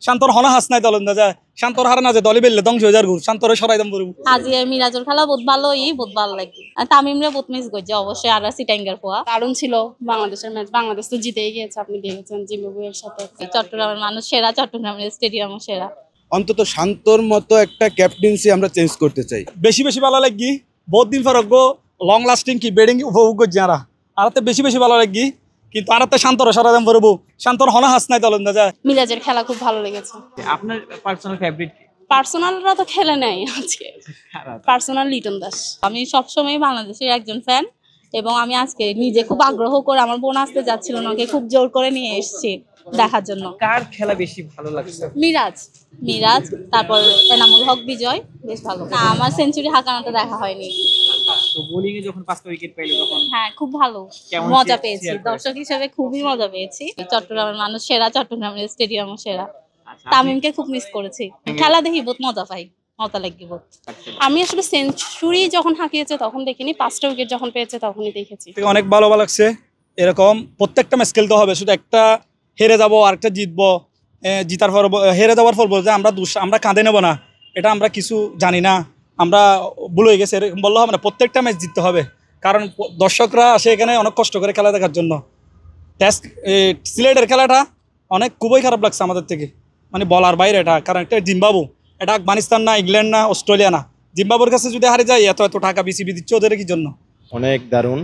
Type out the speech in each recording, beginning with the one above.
শান্তর হনা হাস নাই দলেন না যায় শান্তর হার না যে দলে বেললে ধ্বংস হয়ে যার ঘুর শান্তরে সরাই দাম করব আজি মিরাজুর খেলা বহুত বহুত ভালো লাগে আর তামিমরে বহুত মিস করছে অবশ্যই আর সিটাঙ্গার পোয়া কারণ ছিল বাংলাদেশের ম্যাচ, বাংলাদেশ তো জিতেই গিয়েছে, আপনি দেখেছেন জিম্বাবুয়ের সাথে। চট্টগ্রামের মানুষ সেরা, চট্টগ্রামের স্টেডিয়াম সেরা। অন্তত শান্তর মতো একটা ক্যাপ্টেন্সি আমরা চেঞ্জ করতে চাই। বেশি বেশি ভালো লাগি বহুত দিন পর লং লাস্টিং কি বেডিং উপভোগ করছি আরাতে বেশি বেশি ভালো লাগি কিন্তু আরাতে শান্তর সরাই দাম করব শান্তর হনা হাস নাই দলেন না যায়। মিরাজের খেলা খুব ভালো লেগেছে। আপনার পার্সোনাল ফেভারিট পার্সোনালরা তো খেলে নাই আজকে, পার্সোনাল লিটন দাস। আমি সবসময় বাংলাদেশের একজন ফ্যান এবং আমি আজকে নিজে খুব আগ্রহ করে, আমার বোন আসতে যাচ্ছিল না, ওকে খুব জোর করে নিয়ে এসেছি দেখার জন্য। কার খেলা বেশি ভালো লাগছে? মিরাজ, তারপর এনামুল হক বিজয় বেশ ভালো। না, আমার সেঞ্চুরি হাঁকানোটা দেখা হয়নি। তো বোলিং এ যখন 5টা উইকেট পাইলো তখন হ্যাঁ, খুব ভালো মজা পেয়েছি, দর্শক হিসেবে খুবই মজা পেয়েছি। চট্টগ্রামের মানুষ সেরা, চট্টগ্রামের স্টেডিয়াম সেরা। তামিমকে খুব মিস করেছি, খেলা দেখি বহুত মজা পাই, মজা লাগবে বহুত। আমি আসলে সেঞ্চুরি যখন হাঁকিয়েছে তখন দেখিনি, 5টা উইকেট যখন পেয়েছে তখনই দেখেছি। অনেক ভালো লাগছে। এরকম প্রত্যেকটা ম্যাচ খেলতে হবে, শুধু একটা হেরে যাবো আর একটা জিতবো, জিতার পর হেরে যাওয়ার ফল বলছে আমরা কাঁদে নেবো না, এটা আমরা কিছু জানি না, আমরা ভুল হয়ে গেছে এরকম বললে হবে না। প্রত্যেকটা ম্যাচ জিততে হবে, কারণ দর্শকরা আসে এখানে অনেক কষ্ট করে খেলা দেখার জন্য। টেস্ট সিলেটের খেলাটা খুবই খারাপ লাগছে আমাদের থেকে, মানে বলার বাইরে এটা। কারণ একটা জিম্বাবু, এটা আফগানিস্তান না, ইংল্যান্ড না, অস্ট্রেলিয়া না। জিম্বাবুর কাছে যদি হারে যায় এত টাকা বিসিবি দিচ্ছে ওদের কি জন্য? অনেক দারুণ,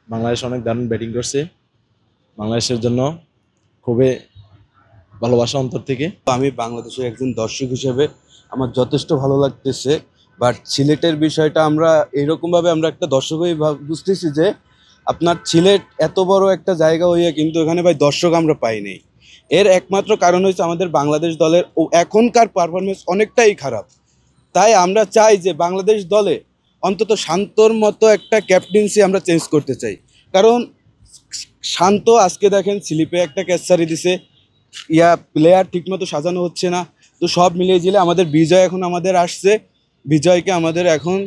বাংলাদেশ অনেক দারুণ ব্যাটিং করছে। বাংলাদেশের জন্য খুবই ভালোবাসা অন্তর থেকে। আমি বাংলাদেশের একজন দর্শক হিসেবে আমার যথেষ্ট ভালো লাগতেছে। বাট সিলেটের বিষয়টা আমরা এইরকমভাবে আমরা একটা দর্শক হয়ে বুঝতেছি যে আপনার সিলেট এত বড় একটা জায়গা হইয়া কিন্তু এখানে ভাই দর্শক আমরা পাই নাই। এর একমাত্র কারণ হচ্ছে আমাদের বাংলাদেশ দলের এখনকার পারফরমেন্স অনেকটাই খারাপ। তাই আমরা চাই যে বাংলাদেশ দলে অন্তত শান্তর মতো একটা ক্যাপ্টেন্সি আমরা চেঞ্জ করতে চাই। কারণ শান্ত আজকে দেখেন স্লিপে একটা ক্যাচারি দিছে, প্লেয়ার ঠিকমতো সাজানো হচ্ছে না। তো সব মিলিয়ে জিলে আমাদের বিজয় এখন আমাদের আসছে। বিজয়কে আমাদের এখন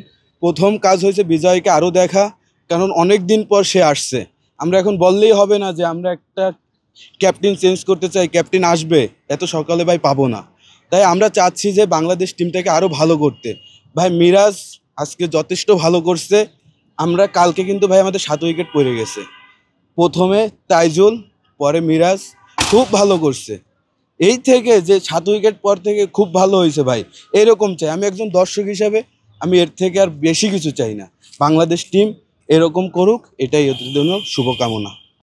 প্রথম কাজ হয়েছে বিজয়কে আরও দেখা, কারণ অনেক দিন পর সে আসছে। আমরা এখন বললেই হবে না যে আমরা একটা ক্যাপ্টেন চেঞ্জ করতে চাই, ক্যাপ্টেন আসবে এত সকালে ভাই পাবো না। তাই আমরা চাচ্ছি যে বাংলাদেশ টিমটাকে আরও ভালো করতে। ভাই মিরাজ আজকে যথেষ্ট ভালো করছে। আমরা কালকে কিন্তু ভাই আমাদের 7 উইকেট পড়ে গেছে, প্রথমে তাইজুল, পরে মিরাজ খুব ভালো করছে। এই থেকে যে 7 উইকেট পর থেকে খুব ভালো হয়েছে ভাই, এরকম চাই। আমি একজন দর্শক হিসাবে আমি এর থেকে আর বেশি কিছু চাই না। বাংলাদেশ টিম এরকম করুক, এটাই ওদের জন্য শুভকামনা।